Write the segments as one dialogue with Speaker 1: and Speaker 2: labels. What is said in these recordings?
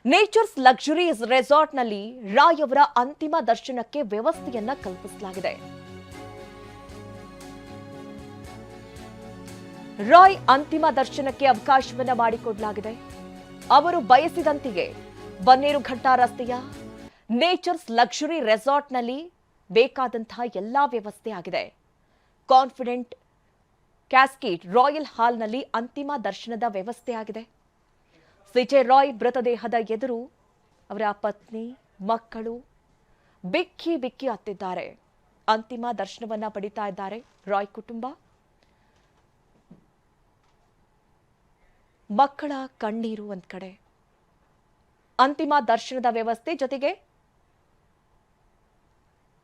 Speaker 1: Nature's luxuries ರೆಸಾರ್ಟ್ನಲ್ಲಿ ರಾಯ್ ಅವರ ಅಂತಿಮ ದರ್ಶನಕ್ಕೆ ವ್ಯವಸ್ಥೆಯನ್ನ ಕಲ್ಪಿಸಲಾಗಿದೆ. ರಾಯ್ ಅಂತಿಮ ದರ್ಶನಕ್ಕೆ ಅವಕಾಶವನ್ನ ಮಾಡಿಕೊಡಲಾಗಿದೆ. ಅವರು ಬಯಸಿದಂತೆಯೇ ಬನ್ನೇರುಘಟ್ಟ ರಸ್ತೆಯ ನೇಚರ್ಸ್ ಲಕ್ಸುರಿ ರೆಸಾರ್ಟ್ನಲ್ಲಿ ಬೇಕಾದಂತಹ ಎಲ್ಲಾ ವ್ಯವಸ್ಥೆ ಆಗಿದೆ. ಕಾನ್ಫಿಡೆಂಟ್ ಕ್ಯಾಸ್ಕೇಡ್ ರಾಯಲ್ ಹಾಲ್ನಲ್ಲಿ ಅಂತಿಮ ದರ್ಶನದ ವ್ಯವಸ್ಥೆ ಆಗಿದೆ. ಸಿಜೆ ರಾಯ್ ಮೃತದೇಹದ ಎದುರು ಅವರ ಪತ್ನಿ ಮಕ್ಕಳು ಬಿಕ್ಕಿ ಬಿಕ್ಕಿ ಅತ್ತಿದ್ದಾರೆ. ಅಂತಿಮ ದರ್ಶನವನ್ನ ಪಡಿತಾ ಇದ್ದಾರೆ ರಾಯ್ ಕುಟುಂಬ. ಮಕ್ಕಳ ಕಣ್ಣೀರು ಒಂದ್ ಕಡೆ, ಅಂತಿಮ ದರ್ಶನದ ವ್ಯವಸ್ಥೆ ಜೊತೆಗೆ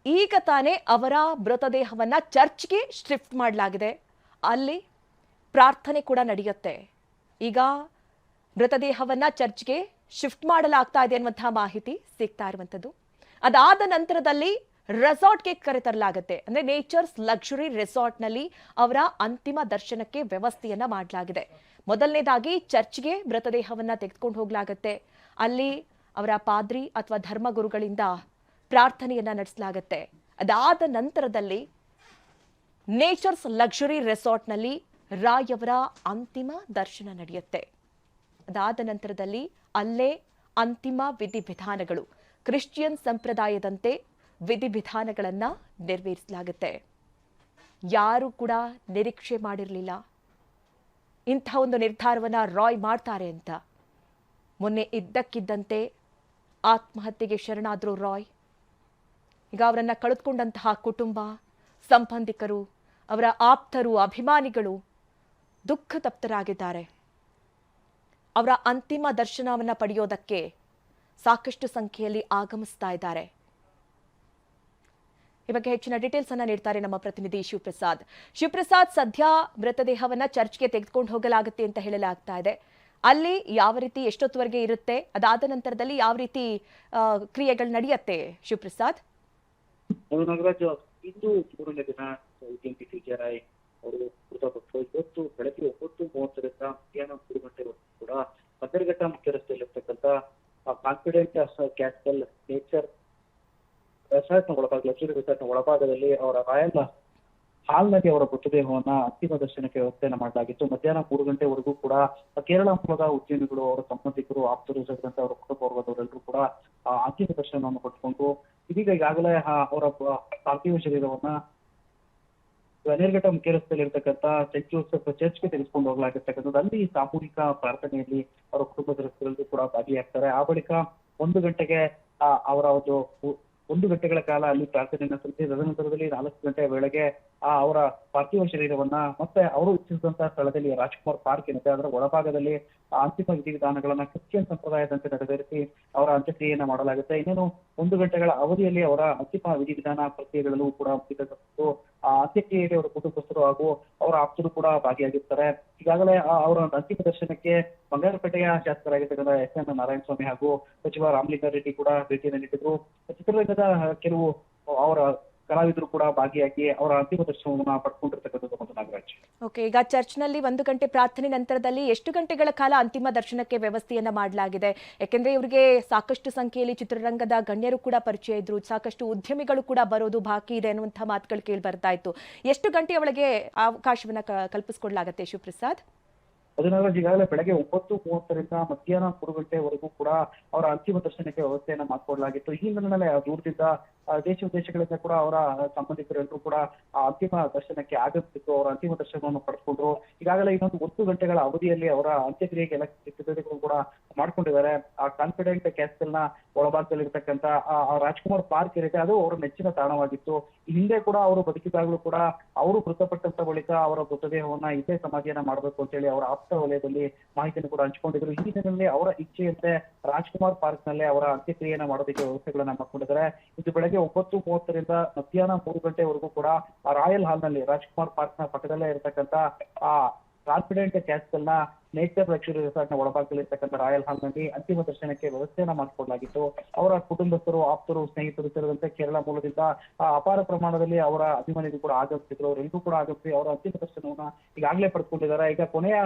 Speaker 1: ಈಗ ತಾನೇ ಅವರ ಮೃತದೇಹವನ್ನ ಚರ್ಚ್ಗೆ ಶಿಫ್ಟ್ ಮಾಡಲಾಗಿದೆ. ಅಲ್ಲಿ ಪ್ರಾರ್ಥನೆ ಕೂಡ ನಡೆಯುತ್ತೆ. ಈಗ ಮೃತದೇಹವನ್ನ ಚರ್ಚ್ಗೆ ಶಿಫ್ಟ್ ಮಾಡಲಾಗ್ತಾ ಇದೆ ಅನ್ನುವಂತಹ ಮಾಹಿತಿ ಸಿಗ್ತಾ ಇರುವಂತದ್ದು. ಅದಾದ ನಂತರದಲ್ಲಿ ರೆಸಾರ್ಟ್ಗೆ ಕರೆತರಲಾಗುತ್ತೆ. ಅಂದ್ರೆ ನೇಚರ್ಸ್ ಲಕ್ಸುರಿ ರೆಸಾರ್ಟ್ನಲ್ಲಿ ಅವರ ಅಂತಿಮ ದರ್ಶನಕ್ಕೆ ವ್ಯವಸ್ಥೆಯನ್ನ ಮಾಡಲಾಗಿದೆ. ಮೊದಲನೇದಾಗಿ ಚರ್ಚ್ಗೆ ಮೃತದೇಹವನ್ನ ತೆಗೆದುಕೊಂಡು ಹೋಗ್ಲಾಗತ್ತೆ. ಅಲ್ಲಿ ಅವರ ಪಾದ್ರಿ ಅಥವಾ ಧರ್ಮಗುರುಗಳಿಂದ ಪ್ರಾರ್ಥನೆಯನ್ನ ನಡೆಸಲಾಗುತ್ತೆ. ಅದಾದ ನಂತರದಲ್ಲಿ ನೇಚರ್ಸ್ ಲಕ್ಸುರಿ ರೆಸಾರ್ಟ್ನಲ್ಲಿ ರಾಯ್ ಅವರ ಅಂತಿಮ ದರ್ಶನ ನಡೆಯುತ್ತೆ. ಅದಾದ ನಂತರದಲ್ಲಿ ಅಲ್ಲೇ ಅಂತಿಮ ವಿಧಿವಿಧಾನಗಳು, ಕ್ರಿಶ್ಚಿಯನ್ ಸಂಪ್ರದಾಯದಂತೆ ವಿಧಿವಿಧಾನಗಳನ್ನ ನೆರವೇರಿಸಲಾಗುತ್ತೆ. ಯಾರು ಕೂಡ ನಿರೀಕ್ಷೆ ಮಾಡಿರಲಿಲ್ಲ ಇಂಥ ಒಂದು ನಿರ್ಧಾರವನ್ನ ರಾಯ್ ಮಾಡ್ತಾರೆ ಅಂತ. ಮೊನ್ನೆ ಇದ್ದಕ್ಕಿದ್ದಂತೆ ಆತ್ಮಹತ್ಯೆಗೆ ಶರಣಾದ್ರು ರಾಯ್. ಈಗ ಅವರನ್ನ ಕಳೆದುಕೊಂಡಂತಹ ಕುಟುಂಬ, ಸಂಬಂಧಿಕರು, ಅವರ ಆಪ್ತರು, ಅಭಿಮಾನಿಗಳು ದುಃಖ ತಪ್ತರಾಗಿದ್ದಾರೆ. ಅವರ ಅಂತಿಮ ದರ್ಶನವನ್ನ ಪಡೆಯೋದಕ್ಕೆ ಸಾಕಷ್ಟು ಸಂಖ್ಯೆಯಲ್ಲಿ ಆಗಮಿಸ್ತಾ ಇದ್ದಾರೆ. ಈ ಬಗ್ಗೆ ಹೆಚ್ಚಿನ ಡೀಟೇಲ್ಸ್ ಅನ್ನ ನೀಡ್ತಾರೆ ನಮ್ಮ ಪ್ರತಿನಿಧಿ ಶಿವಪ್ರಸಾದ್. ಶಿವಪ್ರಸಾದ್, ಸದ್ಯ ಮೃತದೇಹವನ್ನ ಚರ್ಚ್ಗೆ ತೆಗೆದುಕೊಂಡು ಹೋಗಲಾಗುತ್ತೆ ಅಂತ ಹೇಳಲಾಗ್ತಾ ಇದೆ. ಅಲ್ಲಿ ಯಾವ ರೀತಿ ಎಷ್ಟೊತ್ತವರೆಗೆ ಇರುತ್ತೆ, ಅದಾದ ನಂತರದಲ್ಲಿ ಯಾವ ರೀತಿ ಕ್ರಿಯೆಗಳು ನಡೆಯುತ್ತೆ ಶಿವಪ್ರಸಾದ್?
Speaker 2: ನಾಗರಾಜ್, ಇಂದು ಮೂರನೇ ದಿನ ರಾಯ್ ಅವರು ಮೃತಪಟ್ಟರು. ಇವತ್ತು ಬೆಳಗ್ಗೆ 9:30ರಿಂದ ಮಧ್ಯಾಹ್ನ 3 ಗಂಟೆವರೆಗೂ ಕೂಡ ಬನ್ನೇರುಘಟ್ಟ ಮುಖ್ಯ ರಸ್ತೆಯಲ್ಲಿರ್ತಕ್ಕಂಥ ಕಾನ್ಫಿಡೆಂಟ್ ಕ್ಯಾಸ್ಟಲ್ ನೇಚರ್ ರೆಸಾರ್ಟ್ ನ ಒಳಭಾಗ, ಲಕ್ಸುರಿ ರೆಸಾರ್ಟ್ ನ ಒಳಭಾಗದಲ್ಲಿ ಅವರ ರಾಯಲ್ ಹಾಲ್ನಲ್ಲಿ ಅವರ ಮೃತದೇಹವನ್ನ ಅಂತಿಮ ದರ್ಶನಕ್ಕೆ ವ್ಯವಸ್ಥೆಯನ್ನ ಮಾಡಲಾಗಿತ್ತು. ಮಧ್ಯಾಹ್ನ 3 ಗಂಟೆವರೆಗೂ ಕೂಡ ಕೇರಳ ಮೂಲದ ಉದ್ಯಮಿಗಳು, ಅವರ ಸಂಬಂಧಿಕರು, ಆಪ್ತರು ಸೇರಿದಂತೆ ಅವರ ಕುಟುಂಬ ವರ್ಗದವರೆಲ್ಲರೂ ಕೂಡ ಅಂತಿಮ ದರ್ಶನವನ್ನು ಪಡೆದುಕೊಂಡು ಇದೀಗ ಈಗಾಗಲೇ ಅವರ ಪಾರ್ಥಿವ ಶರೀರವನ್ನ ಬನ್ನೇರುಘಟ್ಟ ಮುಖ್ಯ ರಸ್ತೆಯಲ್ಲಿ ಇರ್ತಕ್ಕಂಥ ಸೆಂಟ್ ಜೋಸೆಫ್ ಚರ್ಚ್ಗೆ ತೆಗೆದುಕೊಂಡು ಹೋಗಲಾಗಿರ್ತಕ್ಕಂಥದ್ದು. ಅಲ್ಲಿ ಸಾಮೂಹಿಕ ಪ್ರಾರ್ಥನೆಯಲ್ಲಿ ಅವರ ಕುಟುಂಬದವರೆಲ್ಲರೂ ಕೂಡ ಭಾಗಿಯಾಗ್ತಾರೆ. ಆ ಬಳಿಕ 1 ಗಂಟೆಗೆ ಅವರ ಒಂದು ಗಂಟೆಗಳ ಕಾಲ ಅಲ್ಲಿ ಪ್ರಾರ್ಥನೆಯನ್ನು ಸಲ್ಲಿಸಿ ತದನಂತರದಲ್ಲಿ 4 ಗಂಟೆಯ ವೇಳೆಗೆ ಅವರ ಪಾರ್ಥಿವ ಶರೀರವನ್ನ ಮತ್ತೆ ಅವರು ಇಚ್ಛಿಸಿದಂತಹ ಸ್ಥಳದಲ್ಲಿ ರಾಜ್ಕುಮಾರ್ ಪಾರ್ಕ್ ಏನಿದೆ ಅದರ ಒಳಭಾಗದಲ್ಲಿ ಅಂತಿಮ ವಿಧಿವಿಧಾನಗಳನ್ನ ಕ್ರಿಶ್ಚಿಯನ್ ಸಂಪ್ರದಾಯದಂತೆ ನೆರವೇರಿಸಿ ಅವರ ಅಂತ್ಯಕ್ರಿಯೆಯನ್ನ ಮಾಡಲಾಗುತ್ತೆ. ಇನ್ನೇನು 1 ಗಂಟೆಗಳ ಅವಧಿಯಲ್ಲಿ ಅವರ ಅಂತಿಮ ವಿಧಿವಿಧಾನ ಪ್ರಕ್ರಿಯೆಗಳು ಕೂಡ ಮುಗಿದು ಅಂತ್ಯಕ್ರಿಯೆಯಲ್ಲಿ ಅವರ ಕುಟುಂಬಸ್ಥರು ಹಾಗೂ ಅವರ ಆಪ್ತರು ಕೂಡ ಭಾಗಿಯಾಗಿರ್ತಾರೆ. ಈಗಾಗಲೇ ಅವರ ಅಂತಿಮ ದರ್ಶನಕ್ಕೆ ಬಂಗಾರಪೇಟೆಯ ಶಾಸಕರಾಗಿರ್ತಕ್ಕಂಥ ಎಸ್.ಎನ್. ನಾರಾಯಣಸ್ವಾಮಿ ಹಾಗೂ ಸಚಿವ ರಾಮಲಿಂಗಾರೆಡ್ಡಿ ಕೂಡ ಭೇಟಿಯನ್ನು ನೀಡಿದ್ರು. ಚಿತ್ರರಂಗದ ಕೆಲವು ಅವರ ಕಲಾವಿದರು ಕೂಡ ಭಾಗಿಯಾಗಿ ಅವರ ಅಂತಿಮ ದರ್ಶನವನ್ನ ಪಡ್ಕೊಂಡಿರ್ತಕ್ಕಂಥದ್ದು ಮತ್ತು ನಾಗರಾಜ್.
Speaker 1: ಓಕೆ, ಈಗ ಚರ್ಚ್ನಲ್ಲಿ 1 ಗಂಟೆ ಪ್ರಾರ್ಥನೆ ನಂತರದಲ್ಲಿ ಎಷ್ಟು ಗಂಟೆಗಳ ಕಾಲ ಅಂತಿಮ ದರ್ಶನಕ್ಕೆ ವ್ಯವಸ್ಥೆಯನ್ನ ಮಾಡಲಾಗಿದೆ? ಯಾಕೆಂದ್ರೆ ಇವರಿಗೆ ಸಾಕಷ್ಟು ಸಂಖ್ಯೆಯಲ್ಲಿ ಚಿತ್ರರಂಗದ ಗಣ್ಯರು ಕೂಡ ಪರಿಚಯ ಇದ್ರು, ಸಾಕಷ್ಟು ಉದ್ಯಮಿಗಳು ಕೂಡ ಬರೋದು ಬಾಕಿ ಇದೆ ಅನ್ನುವಂತಹ ಮಾತುಗಳು ಕೇಳಿ ಬರ್ತಾ ಇತ್ತು. ಎಷ್ಟು ಗಂಟೆಯ ಒಳಗೆ ಅವಕಾಶವನ್ನ ಕಲ್ಪಿಸಿಕೊಡ್ಲಾಗತ್ತೆ ಶಿವಪ್ರಸಾದ್?
Speaker 2: ಅದನ್ನಾಗ ಈಗಾಗಲೇ ಬೆಳಗ್ಗೆ 9:30ರಿಂದ ಮಧ್ಯಾಹ್ನ 3 ಗಂಟೆವರೆಗೂ ಕೂಡ ಅವರ ಅಂತಿಮ ದರ್ಶನಕ್ಕೆ ವ್ಯವಸ್ಥೆಯನ್ನ ಮಾಡಿಕೊಡಲಾಗಿತ್ತು. ಈ ಹಿನ್ನೆಲೆ ದೂರದಿಂದ ದೇಶ ವಿದೇಶಗಳಿಂದ ಕೂಡ ಅವರ ಸಂಬಂಧಿಕರೆಲ್ಲರೂ ಕೂಡ ಅಂತಿಮ ದರ್ಶನಕ್ಕೆ ಆಗಮಿಸಿದ್ದು ಅವರ ಅಂತಿಮ ದರ್ಶನವನ್ನು ಪಡೆದುಕೊಂಡ್ರು. ಈಗಾಗಲೇ ಇನ್ನೊಂದು 1 ಗಂಟೆಗಳ ಅವಧಿಯಲ್ಲಿ ಅವರ ಅಂತ್ಯಕ್ರಿಯೆಗೆ ಎಲ್ಲ ಸಿದ್ಧತೆಗಳು ಕೂಡ ಮಾಡ್ಕೊಂಡಿದ್ದಾರೆ. ಆ ಕಾನ್ಫಿಡೆಂಟ್ ಕ್ಯಾಸ್ಟಲ್ ನ ಒಳಭಾಗದಲ್ಲಿರ್ತಕ್ಕಂಥ ರಾಜ್ಕುಮಾರ್ ಪಾರ್ಕ್ ಏನಿದೆ ಅದು ಅವರ ನೆಚ್ಚಿನ ತಾಣವಾಗಿತ್ತು. ಹಿಂದೆ ಕೂಡ ಅವರು ಬದುಕಿದಾಗಲೂ ಕೂಡ ಅವರು ಮೃತಪಟ್ಟಂತ ಬಳಿಕ ಅವರ ಮೃತದೇಹವನ್ನ ಇದೇ ಸಮಾಧಿಯನ್ನ ಮಾಡಬೇಕು ಅಂತ ಹೇಳಿ ಅವರ ಆಪ್ತ ವಲಯದಲ್ಲಿ ಮಾಹಿತಿಯನ್ನು ಕೂಡ ಹಂಚಿಕೊಂಡಿದ್ರು. ಈ ನಿಟ್ಟಿನಲ್ಲಿ ಅವರ ಇಚ್ಛೆಯಂತೆ ರಾಜ್ಕುಮಾರ್ ಪಾರ್ಕ್ ನಲ್ಲಿ ಅವರ ಅಂತ್ಯಕ್ರಿಯೆಯನ್ನ ಮಾಡೋದಕ್ಕೆ ವ್ಯವಸ್ಥೆಗಳನ್ನ ಮಾಡ್ಕೊಂಡಿದ್ದಾರೆ. ಇದು ಬೆಳಗ್ಗೆ 9:30ರಿಂದ ಮಧ್ಯಾಹ್ನ 3 ಗಂಟೆವರೆಗೂ ಕೂಡ ರಾಯಲ್ ಹಾಲ್ ನಲ್ಲಿ ರಾಜ್ಕುಮಾರ್ ಪಾರ್ಕ್ ನ ಪಕ್ಕದಲ್ಲೇ ಇರತಕ್ಕಂಥ ಕಾನ್ಫಿಡೆಂಟ್ ಕ್ಯಾಸ್ಟಲ್ ನ ನೇಚರ್ ಲಕ್ಸುರಿ ರೆಸಾರ್ಟ್ ನ ಒಳಭಾಗದಲ್ಲಿ ಇರ್ತಕ್ಕಂಥ ರಾಯಲ್ ಹಾಲ್ ನಲ್ಲಿ ಅಂತಿಮ ದರ್ಶನಕ್ಕೆ ವ್ಯವಸ್ಥೆಯನ್ನ ಮಾಡಿಕೊಡಲಾಗಿತ್ತು. ಅವರ ಕುಟುಂಬಸ್ಥರು, ಆಪ್ತರು, ಸ್ನೇಹಿತರು ಸೇರಿದಂತೆ ಕೇರಳ ಮೂಲದಿಂದ ಅಪಾರ ಪ್ರಮಾಣದಲ್ಲಿ ಅವರ ಅಭಿಮಾನಿಗಳು ಕೂಡ ಆಗಮಿಸಿದ್ರು. ಅವರೆಲ್ಲರೂ ಕೂಡ ಆಗಮಿಸಿ ಅವರ ಅಂತಿಮ ದರ್ಶನವನ್ನ ಈಗಾಗಲೇ ಪಡ್ಕೊಂಡಿದ್ದಾರೆ. ಈಗ ಕೊನೆಯ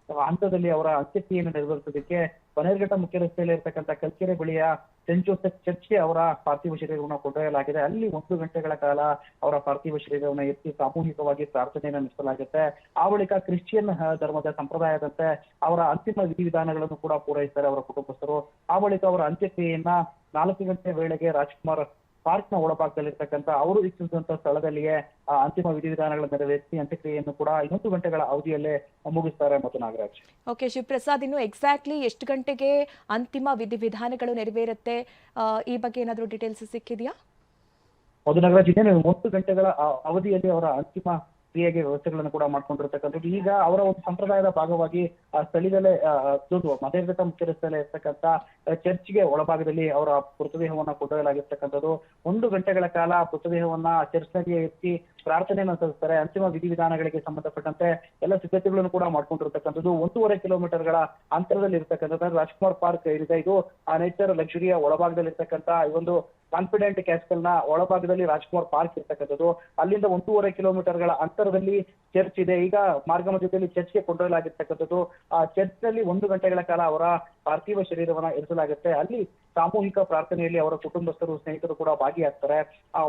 Speaker 2: ಹಂತದಲ್ಲಿ ಅವರ ಅಂತ್ಯಕ್ರಿಯೆಯನ್ನು ನೆರವೇರಿಸೋದಕ್ಕೆ ಬನ್ನೇರುಘಟ್ಟ ಮುಖ್ಯ ರಸ್ತೆಯಲ್ಲಿ ಇರತಕ್ಕಂಥ ಕಲ್ಕೆರೆ ಬಳಿಯ ಸೆಂಟ್ ಜೋಸೆಫ್ ಚರ್ಚ್ಗೆ ಅವರ ಪಾರ್ಥಿವ ಶರೀರವನ್ನು ಕೊಂಡೊಯ್ಯಲಾಗಿದೆ. ಅಲ್ಲಿ 1 ಗಂಟೆಗಳ ಕಾಲ ಅವರ ಪಾರ್ಥಿವ ಶರೀರವನ್ನು ಎತ್ತಿ ಸಾಮೂಹಿಕವಾಗಿ ಪ್ರಾರ್ಥನೆಯನ್ನು ನಡೆಸಲಾಗುತ್ತೆ. ಆ ಬಳಿಕ ಕ್ರಿಶ್ಚಿಯನ್ ಧರ್ಮದ ಸಂಪ್ರದಾಯದಂತೆ ಅವರ ಅಂತಿಮ ವಿಧಿವಿಧಾನಗಳನ್ನು ಕೂಡ ಪೂರೈಸ್ತಾರೆ ಅವರ ಕುಟುಂಬಸ್ಥರು. ಆ ಬಳಿಕ ಅವರ ಅಂತ್ಯಕ್ರಿಯೆಯನ್ನ 4 ಗಂಟೆ ವೇಳೆಗೆ ರಾಜ್ಕುಮಾರ್ ಪಾರ್ಕ್ ನ ಒಳಭಾಗದಲ್ಲಿರ್ತಕ್ಕಂಥ ಅವರು ಇಚ್ಛಿಸಿದಂತ ಸ್ಥಳದಲ್ಲಿಯೇ ಅಂತಿಮ ವಿಧಿವಿಧಾನಗಳನ್ನು ನೆರವೇರಿಸಿ ಅಂತ್ಯಕ್ರಿಯೆಯನ್ನು ಕೂಡ 1 ಗಂಟೆಗಳ ಅವಧಿಯಲ್ಲೇ ಮುಗಿಸ್ತಾರೆ ಮತ್ತು ನಾಗರಾಜ್.
Speaker 1: ಓಕೆ ಶಿವಪ್ರಸಾದ್, ಇನ್ನು ಎಕ್ಸಾಕ್ಟ್ಲಿ ಎಷ್ಟು ಗಂಟೆಗೆ ಅಂತಿಮ ವಿಧಿವಿಧಾನಗಳು ನೆರವೇರುತ್ತೆ, ಈ ಬಗ್ಗೆ ಏನಾದರೂ ಡೀಟೇಲ್ಸ್ ಸಿಕ್ಕಿದೆಯಾ?
Speaker 2: ಹೌದು ನಾಗರಾಜ್, ಇನ್ನೇನು 1 ಗಂಟೆಗಳ ಅವಧಿಯಲ್ಲಿ ಅವರ ಅಂತಿಮ ಕ್ರಿಯೆಗೆ ವ್ಯವಸ್ಥೆಗಳನ್ನು ಕೂಡ ಮಾಡ್ಕೊಂಡಿರ್ತಕ್ಕಂಥದ್ದು. ಈಗ ಅವರ ಒಂದು ಸಂಪ್ರದಾಯದ ಭಾಗವಾಗಿ ಸ್ಥಳೀಯದಲ್ಲೇ ಮತೇರ್ಘಟ್ಟ ಮುಖ್ಯ ರಸ್ತೆಯಲ್ಲಿ ಇರ್ತಕ್ಕಂಥ ಚರ್ಚ್ಗೆ ಒಳಭಾಗದಲ್ಲಿ ಅವರ ಮೃತದೇಹವನ್ನ ಕೊಂಡೊಯ್ಯಲಾಗಿರ್ತಕ್ಕಂಥದ್ದು. 1 ಗಂಟೆಗಳ ಕಾಲ ಮೃತದೇಹವನ್ನ ಚರ್ಚ್ನಲ್ಲಿ ಎತ್ತಿ ಪ್ರಾರ್ಥನೆಯನ್ನು ಸಲ್ಲಿಸ್ತಾರೆ. ಅಂತಿಮ ವಿಧಿವಿಧಾನಗಳಿಗೆ ಸಂಬಂಧಪಟ್ಟಂತೆ ಎಲ್ಲ ಸಿದ್ಧತೆಗಳನ್ನು ಕೂಡ ಮಾಡ್ಕೊಂಡಿರ್ತಕ್ಕಂಥದ್ದು. 1.5 ಕಿಲೋಮೀಟರ್ಗಳ ಅಂತರದಲ್ಲಿ ಇರ್ತಕ್ಕಂಥದ್ದು ರಾಜ್ಕುಮಾರ್ ಪಾರ್ಕ್ ಏನಿದೆ, ಇದು ನೇಚರ್ ಲಕ್ಸುರಿಯ ಒಳಭಾಗದಲ್ಲಿ ಇರ್ತಕ್ಕಂಥ ಈ ಒಂದು ಕಾನ್ಫಿಡೆಂಟ್ ಕ್ಯಾಸ್ಟಲ್ ನ ಒಳಭಾಗದಲ್ಲಿ ರಾಜ್ಕುಮಾರ್ ಪಾರ್ಕ್ ಇರ್ತಕ್ಕಂಥದ್ದು. ಅಲ್ಲಿಂದ 1.5 ಕಿಲೋಮೀಟರ್ಗಳ ಅಂತರದಲ್ಲಿ ಚರ್ಚ್ ಇದೆ. ಈಗ ಮಾರ್ಗ ಮಧ್ಯದಲ್ಲಿ ಚರ್ಚ್ಗೆ ಕೊಂಡೊಯ್ಯಲಾಗಿರ್ತಕ್ಕಂಥದ್ದು. ಆ ಚರ್ಚ್ ನಲ್ಲಿ 1 ಗಂಟೆಗಳ ಕಾಲ ಅವರ ಪಾರ್ಥಿವ ಶರೀರವನ್ನ ಇರಿಸಲಾಗುತ್ತೆ. ಅಲ್ಲಿ ಸಾಮೂಹಿಕ ಪ್ರಾರ್ಥನೆಯಲ್ಲಿ ಅವರ ಕುಟುಂಬಸ್ಥರು, ಸ್ನೇಹಿತರು ಕೂಡ ಭಾಗಿಯಾಗ್ತಾರೆ.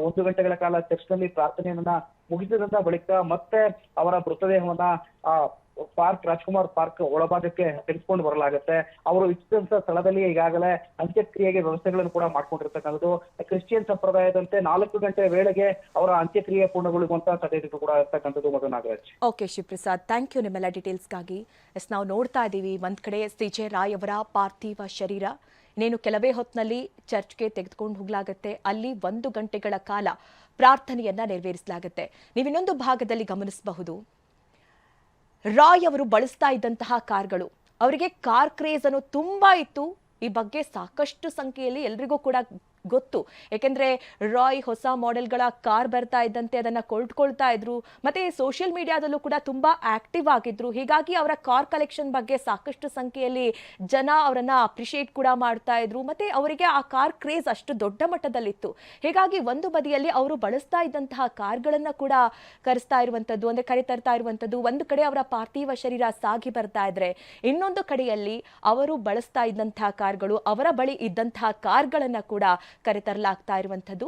Speaker 2: 1 ಗಂಟೆಗಳ ಕಾಲ ಚರ್ಚ್ ನಲ್ಲಿ ಪ್ರಾರ್ಥನೆಯನ್ನ ಮುಗಿಸಿದಂತ ಬಳಿಕ ಮತ್ತೆ ಅವರ ಮೃತದೇಹವನ್ನ ರಾಜ್ಕುಮಾರ್ ಪಾರ್ಕ್ ಒಳಭಾಗಕ್ಕೆ ತೆಗೆದುಕೊಂಡು ಬರಲಾಗುತ್ತೆ. ಅವರು ಇಚ್ಛಿಸಿದಂತ ಸ್ಥಳದಲ್ಲಿ ಈಗಾಗಲೇ ಅಂತ್ಯಕ್ರಿಯೆಗೆ ವ್ಯವಸ್ಥೆಗಳನ್ನು ಕೂಡ ಮಾಡ್ಕೊಂಡಿರ್ತಕ್ಕಂಥದ್ದು. ಕ್ರಿಶ್ಚಿಯನ್ ಸಂಪ್ರದಾಯದಂತೆ 4 ಗಂಟೆ ವೇಳೆಗೆ ಅವರ ಅಂತ್ಯಕ್ರಿಯೆ ಪೂರ್ಣಗೊಳ್ಳುವಂತಹ ಸಾಧ್ಯತೆ ಕೂಡ ಇರ್ತಕ್ಕಂಥದ್ದು ಮತ್ತು Nagaraj.
Speaker 1: Okay Shivaprasad, thank you ನಿಮ್ಮೆಲ್ಲ ಡೀಟೇಲ್ಸ್ಗಾಗಿ. ನಾವು ನೋಡ್ತಾ ಇದ್ದೀವಿ, ಒಂದ್ ಕಡೆ ಸಿ.ಜೆ. ರಾಯ್ ಅವರ ಪಾರ್ಥಿವ ಶರೀರ ಇನ್ನೇನು ಕೆಲವೇ ಹೊತ್ತಿನಲ್ಲಿ ಚರ್ಚ್ಗೆ ತೆಗೆದುಕೊಂಡು ಹೋಗಲಾಗುತ್ತೆ. ಅಲ್ಲಿ 1 ಗಂಟೆಗಳ ಕಾಲ ಪ್ರಾರ್ಥನೆಯನ್ನ ನೆರವೇರಿಸಲಾಗುತ್ತೆ. ನೀವು ಇನ್ನೊಂದು ಭಾಗದಲ್ಲಿ ಗಮನಿಸಬಹುದು, ರಾಯ್ ಅವರು ಬಳಸ್ತಾ ಇದ್ದಂತಹ ಕಾರ್ಗಳು, ಅವರಿಗೆ ಕಾರ್ ಕ್ರೇಜ್ ಅನ್ನೋ ತುಂಬಾ ಇತ್ತು. ಈ ಬಗ್ಗೆ ಸಾಕಷ್ಟು ಸಂಖ್ಯೆಯಲ್ಲಿ ಎಲ್ರಿಗೂ ಕೂಡ ಗೊತ್ತು. ಯಾಕೆಂದ್ರೆ ರಾಯ್ ಹೊಸ ಮಾಡೆಲ್ಗಳ ಕಾರ್ ಬರ್ತಾ ಇದ್ದಂತೆ ಅದನ್ನ ಕೊಳ್ಳುತ್ತಾ ಇದ್ರು, ಮತ್ತೆ ಸೋಷಿಯಲ್ ಮೀಡಿಯಾದಲ್ಲೂ ಕೂಡ ತುಂಬಾ ಆಕ್ಟಿವ್ ಆಗಿದ್ರು. ಹೀಗಾಗಿ ಅವರ ಕಾರ್ ಕಲೆಕ್ಷನ್ ಬಗ್ಗೆ ಸಾಕಷ್ಟು ಸಂಖ್ಯೆಯಲ್ಲಿ ಜನ ಅವರನ್ನ ಅಪ್ರಿಶಿಯೇಟ್ ಕೂಡ ಮಾಡ್ತಾ ಇದ್ರು. ಮತ್ತೆ ಅವರಿಗೆ ಆ ಕಾರ್ ಕ್ರೇಜ್ ಅಷ್ಟು ದೊಡ್ಡ ಮಟ್ಟದಲ್ಲಿತ್ತು. ಹೀಗಾಗಿ ಒಂದು ಬದಿಯಲ್ಲಿ ಅವರು ಬಳಸ್ತಾ ಇದ್ದಂತಹ ಕಾರ್ಗಳನ್ನ ಕೂಡ ಕರೆಸ್ತಾ ಇರುವಂತದ್ದು, ಅಂದ್ರೆ ಕರೆತರ್ತಾ ಇರುವಂತದ್ದು. ಒಂದು ಕಡೆ ಅವರ ಪಾರ್ಥಿವ ಶರೀರ ಸಾಗಿ ಬರ್ತಾ ಇದ್ರೆ, ಇನ್ನೊಂದು ಕಡೆಯಲ್ಲಿ ಅವರು ಬಳಸ್ತಾ ಇದ್ದಂತಹ ಕಾರ್ಗಳು, ಅವರ ಬಳಿ ಇದ್ದಂತಹ ಕಾರ್ಗಳನ್ನ ಕೂಡ ಕರೆತರಲಾಗ್ತಾ ಇರುವಂಥದ್ದು.